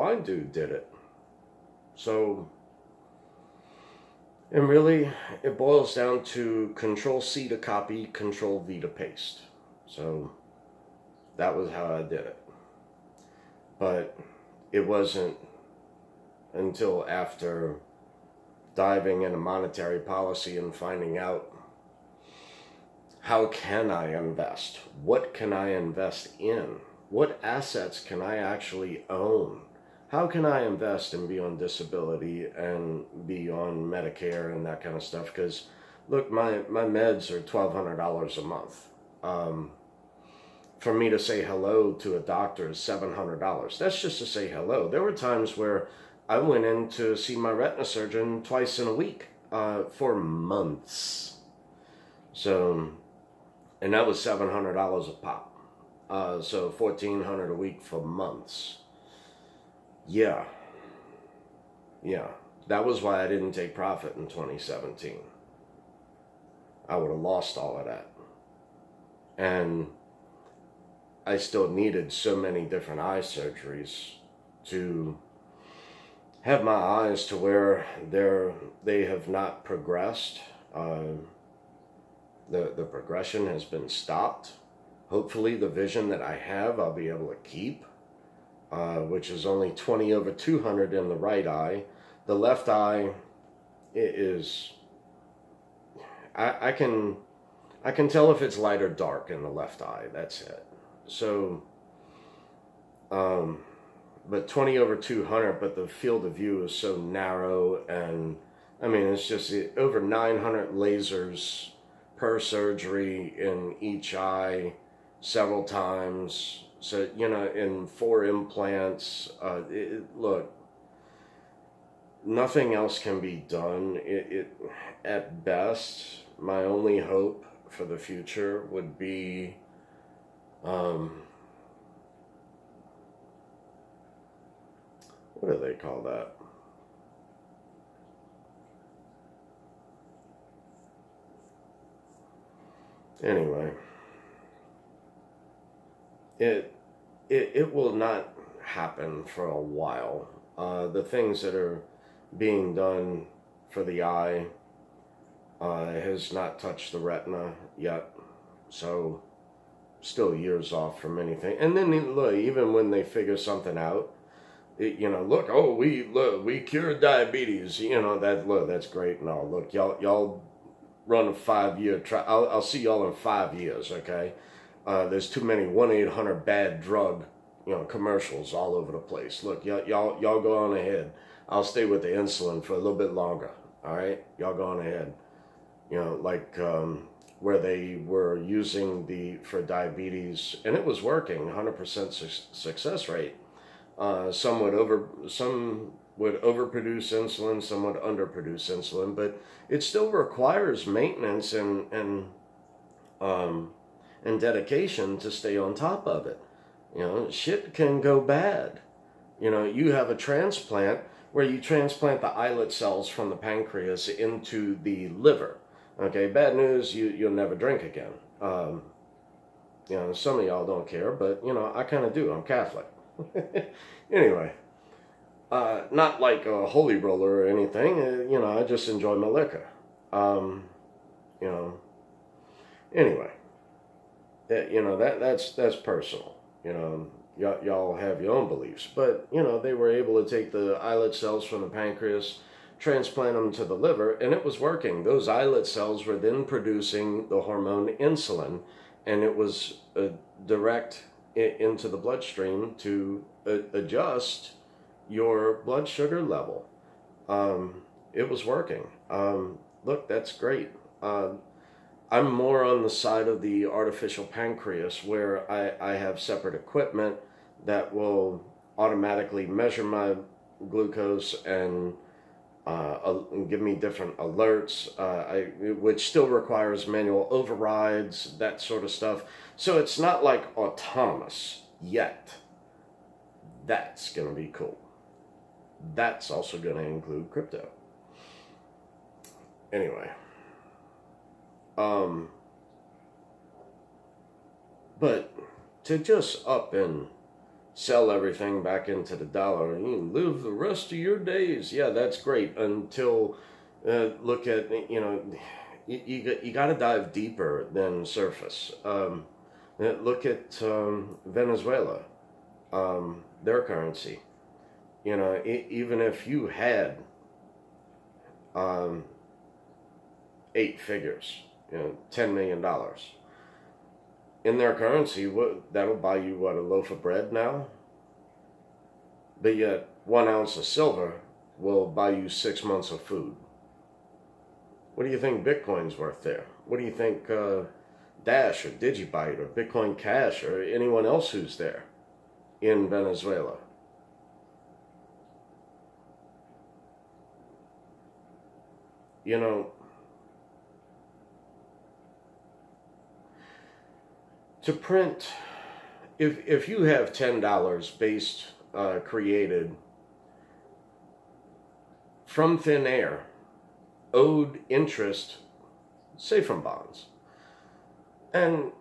blind dude did it. So, and really, it boils down to Control-C to copy, Control-V to paste. So, that was how I did it. But it wasn't until after diving into monetary policy and finding out, how can I invest? What can I invest in? What assets can I actually own? How can I invest and be on disability and be on Medicare and that kind of stuff? Because, look, my meds are $1,200 a month. For me to say hello to a doctor is $700. That's just to say hello. There were times where I went in to see my retina surgeon twice in a week for months. So, and that was $700 a pop. So $1,400 a week for months. Yeah. That was why I didn't take profit in 2017. I would have lost all of that. And I still needed so many different eye surgeries to have my eyes to where they have not progressed. The progression has been stopped. Hopefully the vision that I have, I'll be able to keep, which is only 20/200 in the right eye. The left eye is, I can tell if it's light or dark in the left eye. That's it. So, but 20/200, but the field of view is so narrow, and I mean, it's just over 900 lasers per surgery in each eye several times. So, you know, in 4 implants, look, nothing else can be done. At best, my only hope for the future would be, what do they call that? Anyway, it will not happen for a while. The things that are being done for the eye has not touched the retina yet, so still years off from anything. And then look, even when they figure something out, you know, look, oh, we cured diabetes, you know, that's great and all. Look, y'all run a 5-year trial. I'll see y'all in 5 years, okay? There's too many 1-800 bad drug, you know, commercials all over the place. Look, y'all go on ahead. I'll stay with the insulin for a little bit longer, all right? Y'all go on ahead. You know, like where they were using for diabetes, and it was working, 100% success rate. Some would overproduce insulin, some would underproduce insulin, but it still requires maintenance and dedication to stay on top of it. You know, shit can go bad. You know, you have a transplant where you transplant the islet cells from the pancreas into the liver. Okay, bad news, you'll never drink again. You know, some of y'all don't care, but, you know, I kind of do. I'm Catholic. Anyway, not like a holy roller or anything. You know, I just enjoy my liquor. You know, anyway, you know, that's personal. You know, y'all have your own beliefs, but, you know, they were able to take the islet cells from the pancreas, transplant them to the liver, and it was working. Those islet cells were then producing the hormone insulin, and it was direct into the bloodstream to adjust your blood sugar level. It was working. Look, that's great. I'm more on the side of the artificial pancreas, where I have separate equipment that will automatically measure my glucose and give me different alerts, which still requires manual overrides, that sort of stuff. So it's not like autonomous yet. That's going to be cool. That's also going to include crypto. Anyway. But to just up and sell everything back into the dollar, and you can live the rest of your days. Yeah, that's great until look at, you got to dive deeper than surface. Look at Venezuela, their currency. Even if you had 8 figures, $10 million in their currency, that'll buy you a loaf of bread now? But yet 1 ounce of silver will buy you 6 months of food. What do you think Bitcoin's worth there? What do you think Dash or Digibyte or Bitcoin Cash or anyone else who's there in Venezuela? To print, if you have $10 created from thin air, owed interest, say from bonds, and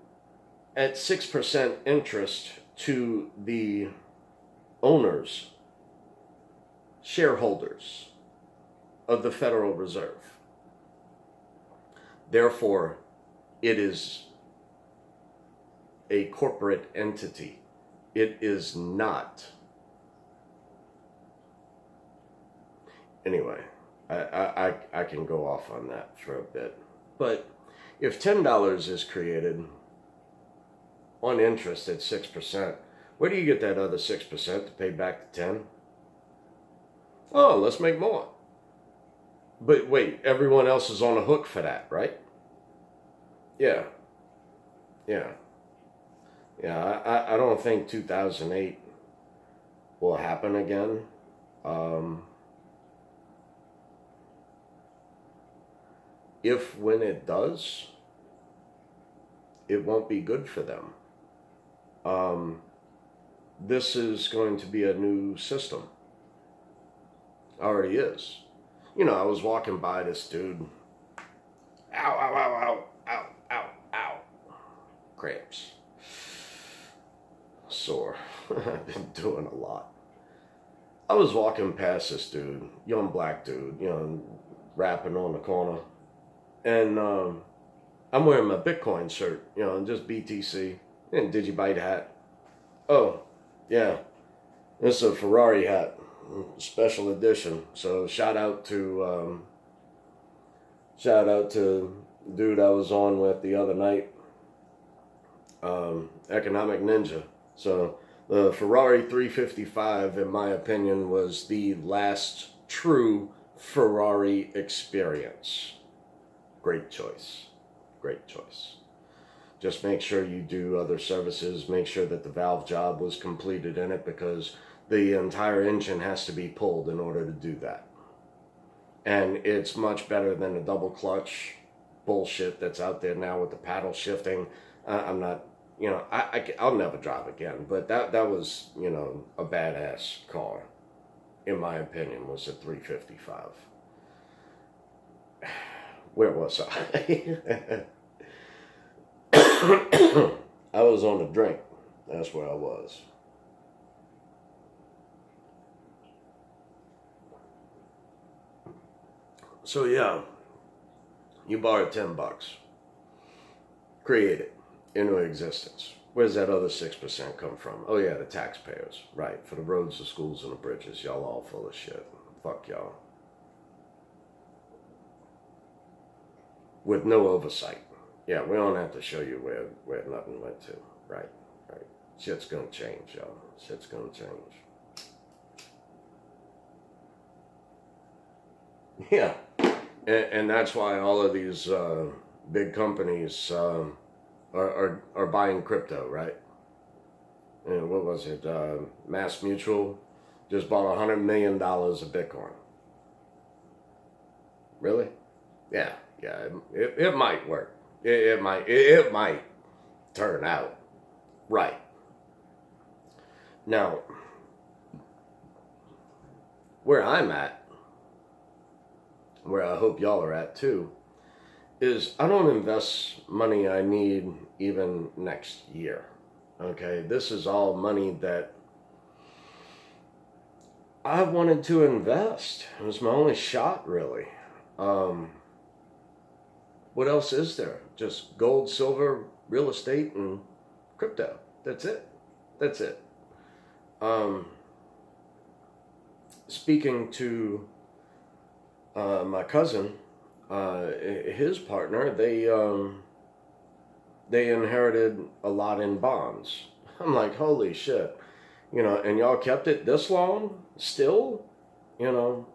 at 6% interest to the owners, shareholders of the Federal Reserve. Therefore, it is a corporate entity. It is not. Anyway, I can go off on that for a bit. But if $10 is created on interest at 6%, where do you get that other 6% to pay back the 10? Oh, let's make more. But wait, everyone else is on the hook for that, right? Yeah. I don't think 2008 will happen again. If when it does, it won't be good for them. This is going to be a new system. Already is. I was walking by this dude. Ow, ow, ow, ow, ow, ow, ow. Cramps. Sore. I've been doing a lot. I was walking past this dude, young black dude, rapping on the corner. And I'm wearing my Bitcoin shirt, just BTC, and Digibyte hat. Oh, yeah. This is a Ferrari hat. Special edition. So shout out to dude I was on with the other night, Economic Ninja. So the Ferrari 355, in my opinion, was the last true Ferrari experience. Great choice. Great choice. Just make sure you do other services. Make sure that the valve job was completed in it, because the entire engine has to be pulled in order to do that. And it's much better than the double clutch bullshit that's out there now with the paddle shifting. I'm not, I'll never drive again. But that was, a badass car, in my opinion, was a 355. Where was I? I was on a drink. That's where I was. So yeah, you borrowed $10, create it into existence. Where's that other 6% come from? Oh yeah, the taxpayers, right? For the roads, the schools, and the bridges. Y'all all full of shit. Fuck y'all. With no oversight. Yeah, we don't have to show you where nothing went to. Right. Shit's gonna change, y'all. Shit's gonna change. Yeah. And that's why all of these big companies are buying crypto, right? And what was it? Mass Mutual just bought $100 million of Bitcoin. Really? Yeah. It might work. It might turn out right. Now, where I'm at, where I hope y'all are at too, is I don't invest money I need even next year. Okay, this is all money that I wanted to invest. It was my only shot, really. What else is there? Just gold, silver, real estate, and crypto. That's it. That's it. Speaking to my cousin, his partner, they inherited a lot in bonds. I'm like, holy shit, you know, and y'all kept it this long still, you know.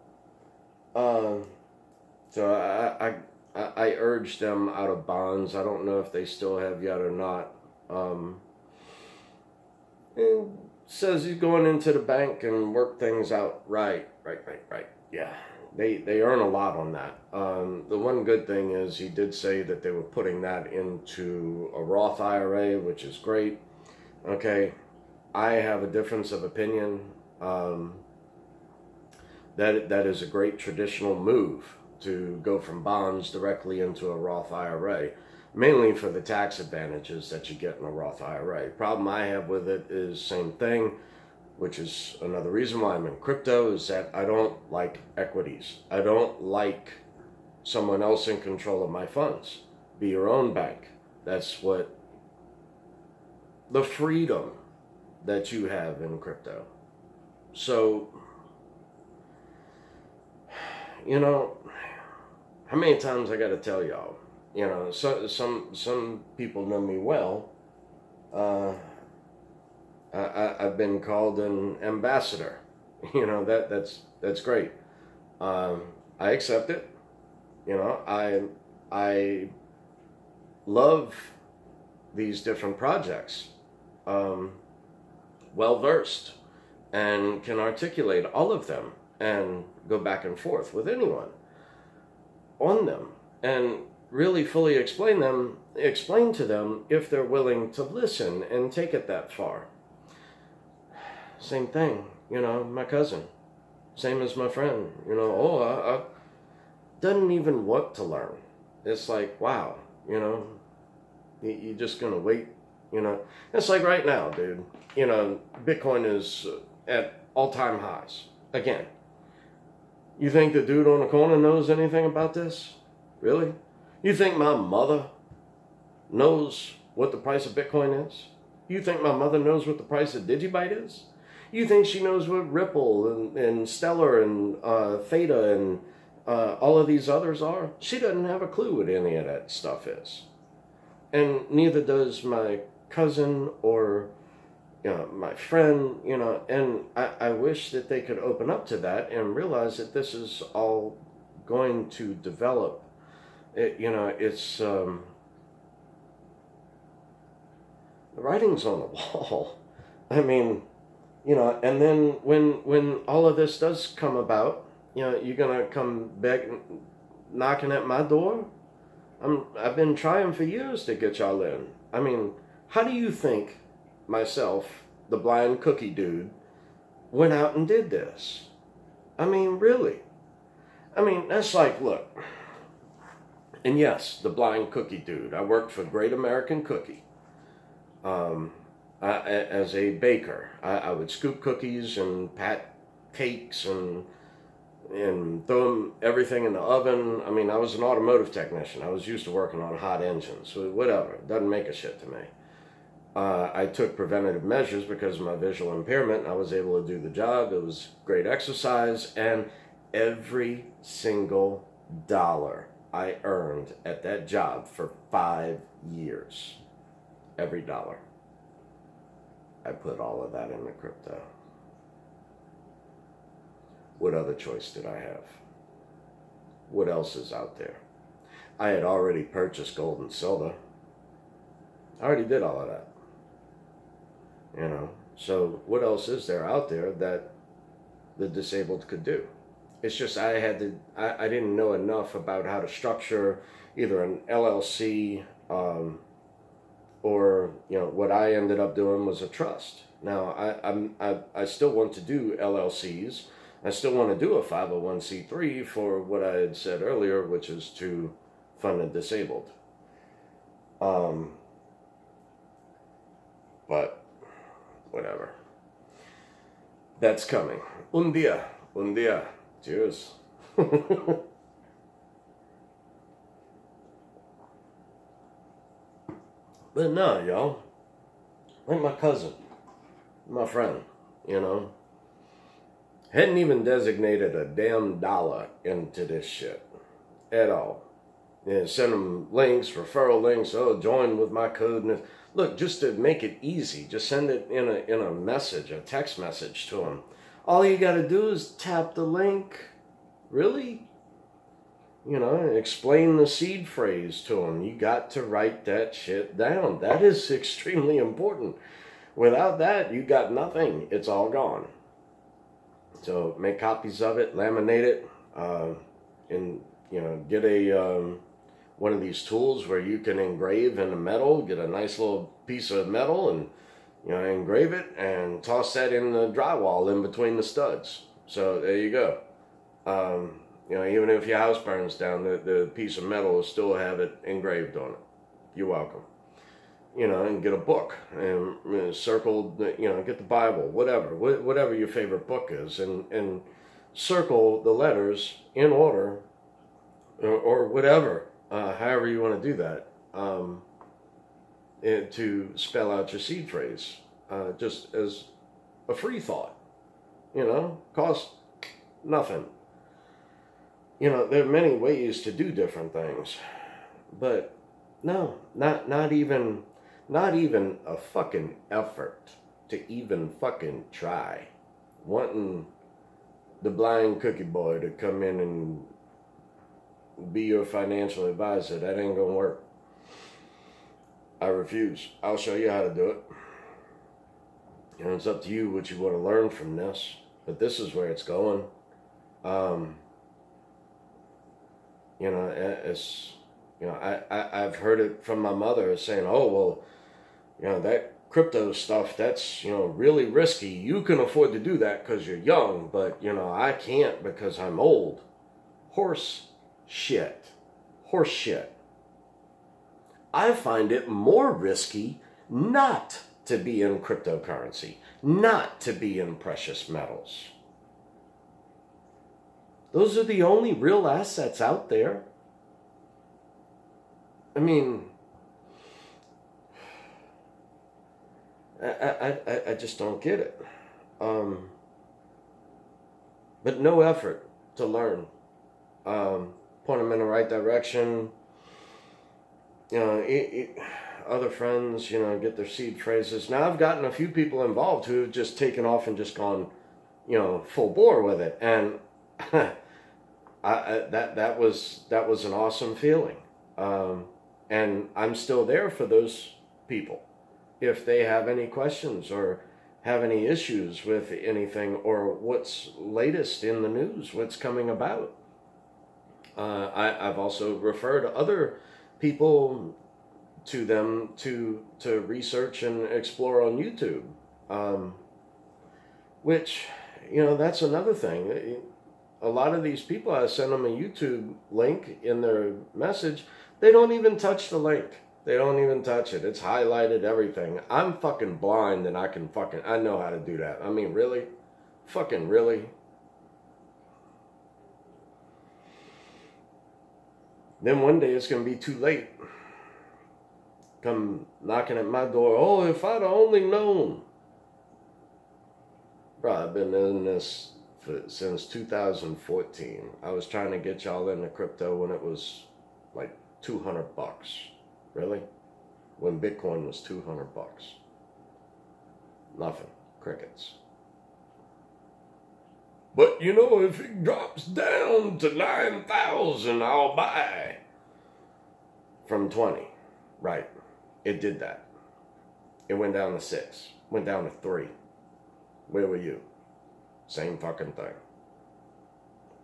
So I urged them out of bonds. I don't know if they still have yet or not. And says he's going into the bank and work things out. Right. Yeah, they earn a lot on that. The one good thing is he did say that they were putting that into a Roth IRA, which is great. Okay, I have a difference of opinion. That is a great traditional move to go from bonds directly into a Roth IRA, mainly for the tax advantages that you get in a Roth IRA. Problem I have with it is same thing, which is another reason why I'm in crypto, is that I don't like equities. I don't like someone else in control of my funds. Be your own bank. That's what the freedom that you have in crypto. So, you know, how many times I got to tell y'all? You know, so, some people know me well. I've been called an ambassador. You know, that's great. I accept it. You know, I love these different projects. Well versed and can articulate all of them and go back and forth with anyone on them and really fully explain to them if they're willing to listen and take it that far. Same thing, you know, my cousin, same as my friend, you know, I doesn't even want to learn. It's like, wow, you know, you're just gonna wait, you know. It's like right now, dude, you know, Bitcoin is at all-time highs again. You think the dude on the corner knows anything about this? Really? You think my mother knows what the price of Bitcoin is? You think my mother knows what the price of Digibyte is? You think she knows what Ripple and Stellar and Theta and all of these others are? She doesn't have a clue what any of that stuff is. And neither does my cousin or, you know, my friend, you know, and I wish that they could open up to that and realize that this is all going to develop. You know, it's, the writing's on the wall. I mean, you know, and then when all of this does come about, you know, you're going to come back knocking at my door? I've been trying for years to get y'all in. I mean, how do you think myself, the blind cookie dude, went out and did this? I mean, really? I mean, that's like, look. And yes, the blind cookie dude. I worked for Great American Cookie. As a baker, I would scoop cookies and pat cakes and throw everything in the oven. I mean, I was an automotive technician. I was used to working on hot engines. So whatever, it doesn't make a shit to me. I took preventative measures because of my visual impairment. And I was able to do the job. It was great exercise, and every single dollar I earned at that job for 5 years, every dollar, I put all of that into crypto. What other choice did I have? What else is out there? I had already purchased gold and silver. I already did all of that. You know, so what else is there out there that the disabled could do? It's just I didn't know enough about how to structure either an LLC or, you know, what I ended up doing was a trust. Now, I still want to do LLCs. I still want to do a 501c3 for what I had said earlier, which is to fund the disabled. But whatever. That's coming. Un día. Un día. Cheers. But no, y'all. Like my cousin, my friend, you know, hadn't even designated a damn dollar into this shit at all. Yeah, send them links, referral links. Oh, join with my code. And look, just to make it easy, just send it in a message, a text message to them. All you got to do is tap the link. Really? You know, explain the seed phrase to them. You got to write that shit down. That is extremely important. Without that, you got nothing. It's all gone. So make copies of it, laminate it, and you know, get a one of these tools where you can engrave in the metal. Get a nice little piece of metal and, you know, engrave it and toss that in the drywall in between the studs. So there you go. You know, even if your house burns down, the piece of metal will still have it engraved on it. You're welcome. You know, and get a book and circle, you know, get the Bible, whatever your favorite book is, and circle the letters in order, or whatever, however you want to do that, to spell out your seed phrase, just as a free thought, you know, costs nothing. You know, there are many ways to do different things, but no, not even a fucking effort to even fucking try. Wanting the blind cookie boy to come in and be your financial advisor, that ain't gonna work. I refuse. I'll show you how to do it. You know, it's up to you what you want to learn from this, but this is where it's going. You know, it's, you know, I've heard it from my mother saying, oh, well, you know, that crypto stuff, that's, you know, really risky. You can afford to do that because you're young, but, you know, I can't because I'm old. Horse shit. Horse shit. I find it more risky not to be in cryptocurrency, not to be in precious metals. Those are the only real assets out there. I mean, I just don't get it. But no effort to learn. Point them in the right direction. You know, other friends, you know, get their seed phrases. Now, I've gotten a few people involved who have just taken off and just gone, you know, full bore with it. And that was an awesome feeling, and I'm still there for those people if they have any questions or have any issues with anything or what's latest in the news, what's coming about. I've also referred other people to them to research and explore on YouTube, which, you know, that's another thing. A lot of these people, I send them a YouTube link in their message. They don't even touch the link. They don't even touch it. It's highlighted, everything. I'm fucking blind and I know how to do that. I mean, really? Fucking really? Then one day it's going to be too late. Come knocking at my door. Oh, if I'd only known. Bro, I've been in this since 2014. I was trying to get y'all into crypto when it was like $200. Really? When Bitcoin was $200. Nothing. Crickets. But you know, if it drops down to 9,000, I'll buy. From 20. Right. It did that. It went down to 6. Went down to 3. Where were you? Same fucking thing.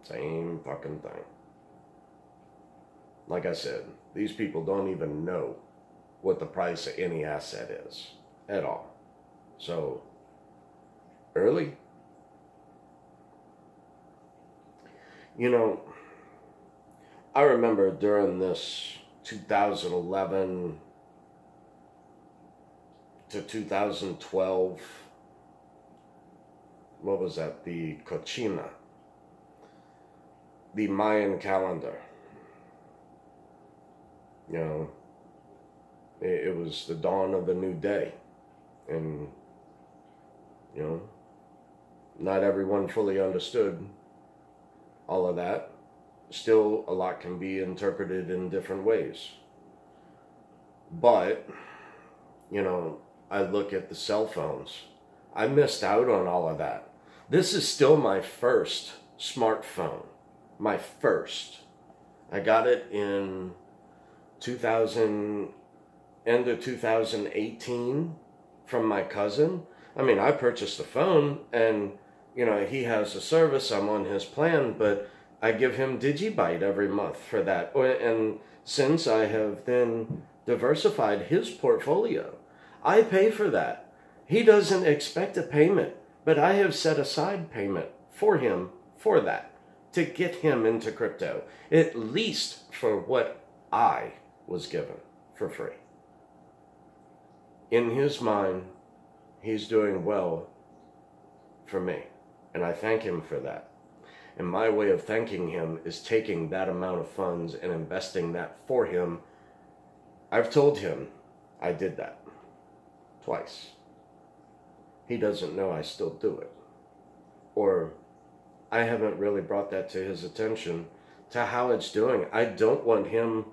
Same fucking thing. Like I said, these people don't even know what the price of any asset is at all. So, early? You know, I remember during this 2011 to 2012 what was that? The Cochina, the Mayan calendar. You know, it was the dawn of a new day. And, you know, not everyone fully understood all of that. Still, a lot can be interpreted in different ways. But, you know, I look at the cell phones. I missed out on all of that. This is still my first smartphone. My first. I got it in end of 2018 from my cousin. I mean, I purchased the phone and, you know, he has a service. I'm on his plan, but I give him Digibyte every month for that. And since I have then diversified his portfolio, I pay for that. He doesn't expect a payment, but I have set aside payment for him for that, to get him into crypto, at least for what I was given for free. In his mind, he's doing well for me, and I thank him for that. And my way of thanking him is taking that amount of funds and investing that for him. I've told him I did that twice. He doesn't know I still do it. Or I haven't really brought that to his attention to how it's doing. I don't want him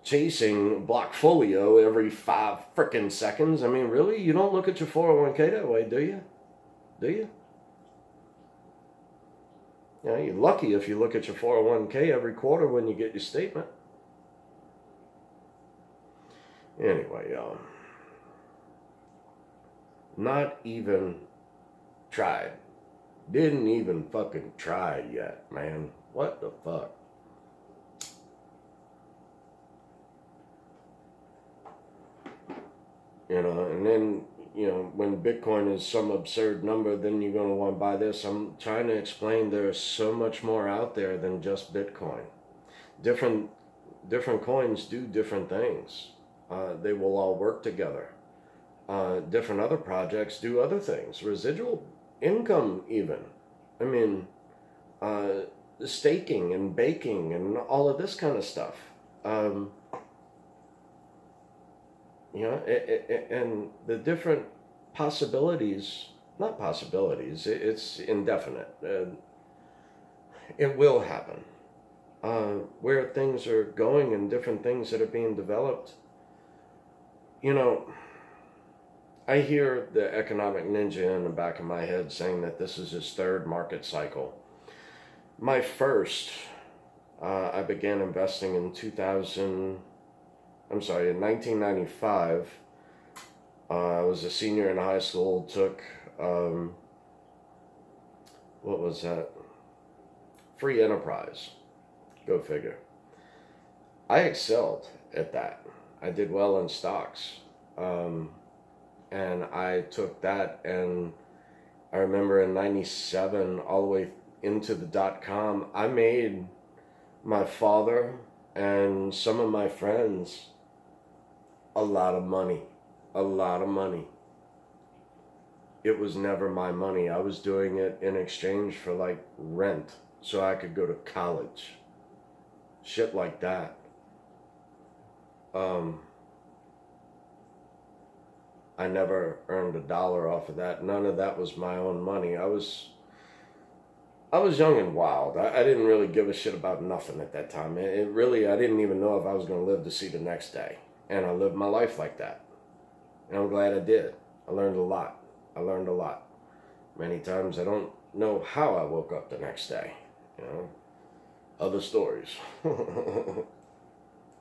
chasing Blockfolio every 5 frickin' seconds. I mean, really? You don't look at your 401k that way, do you? Do you? You know, you're lucky if you look at your 401k every quarter when you get your statement. Anyway, y'all. Not even tried. Didn't even fucking try yet, man. What the fuck? You know, and then, you know, when Bitcoin is some absurd number, then you're going to want to buy this. I'm trying to explain there's so much more out there than just Bitcoin. Different coins do different things. They will all work together. Different other projects do other things. Residual income even. I mean, staking and baking and all of this kind of stuff. You know, and the different possibilities, not possibilities, it's indefinite. It will happen. Where things are going and different things that are being developed. You know, I hear the economic ninja in the back of my head saying that this is his third market cycle. My first, I began investing in 1995. I was a senior in high school, took, what was that? Free enterprise. Go figure. I excelled at that. I did well in stocks. And I took that, and I remember in 97, all the way into the .com, I made my father and some of my friends a lot of money. A lot of money. It was never my money. I was doing it in exchange for like rent so I could go to college. Shit like that. I never earned $1 off of that. None of that was my own money. I was young and wild. I didn't really give a shit about nothing at that time. I didn't even know if I was going to live to see the next day. And I lived my life like that. And I'm glad I did. I learned a lot. Many times I don't know how I woke up the next day. You know, other stories. My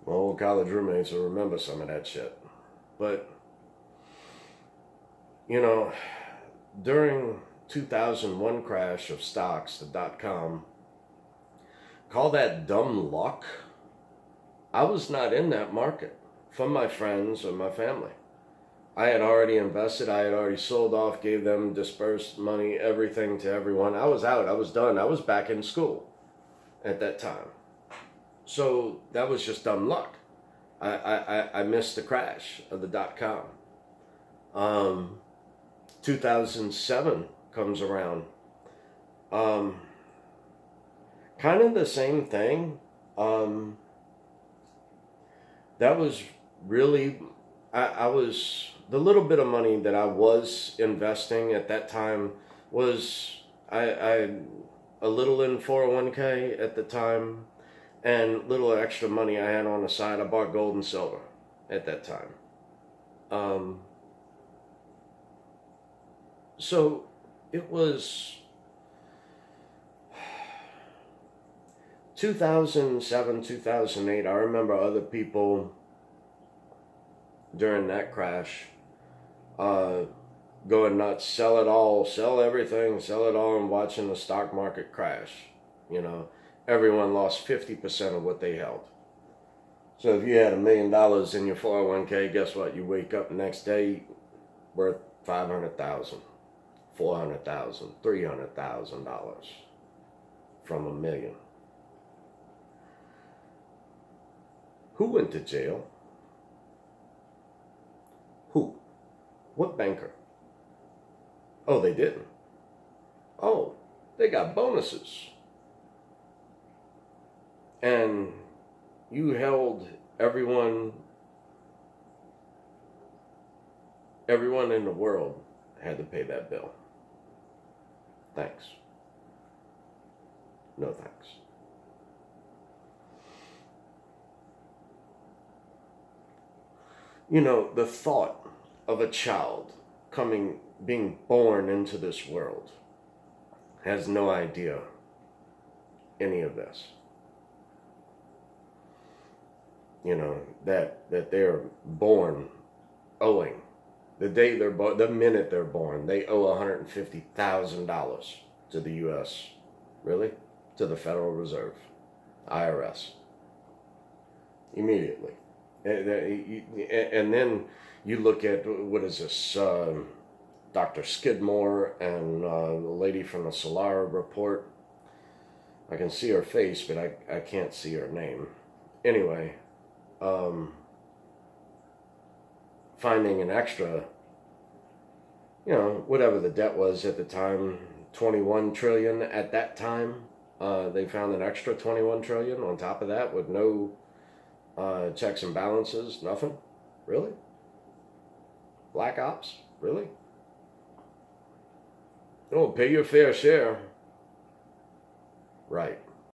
old college roommates will remember some of that shit. But, you know, during 2001 crash of stocks, the .com, call that dumb luck. I was not in that market from my friends or my family. I had already invested. I had already sold off, gave them dispersed money, everything to everyone. I was out. I was done. I was back in school at that time. So that was just dumb luck. I missed the crash of the .com. 2007 comes around. Kind of the same thing. That was really, I was, the little bit of money that I was investing at that time was, I a little in 401k at the time, and little extra money I had on the side. I bought gold and silver at that time. So it was 2007, 2008. I remember other people during that crash going nuts, sell it all, sell everything, sell it all, and watching the stock market crash. You know, everyone lost 50% of what they held. So if you had $1 million in your 401k, guess what? You wake up the next day worth $500,000, $400,000, $300,000 from $1 million. Who went to jail? Who? What banker? Oh, they didn't. Oh, they got bonuses. And you held everyone in the world had to pay that bill. Thanks. No thanks. You know, the thought of a child being born into this world has no idea any of this. You know, that they're born owing. The day they're born, the minute they're born, they owe $150,000 to the U.S. Really? To the Federal Reserve, IRS. Immediately. And then you look at, what is this, Dr. Skidmore and the lady from the Solara Report. I can see her face, but I can't see her name. Anyway, finding an extra, you know, whatever the debt was at the time, 21 trillion at that time. They found an extra 21 trillion on top of that with no checks and balances, nothing. Really? Black ops? Really? Oh, pay your fair share. Right.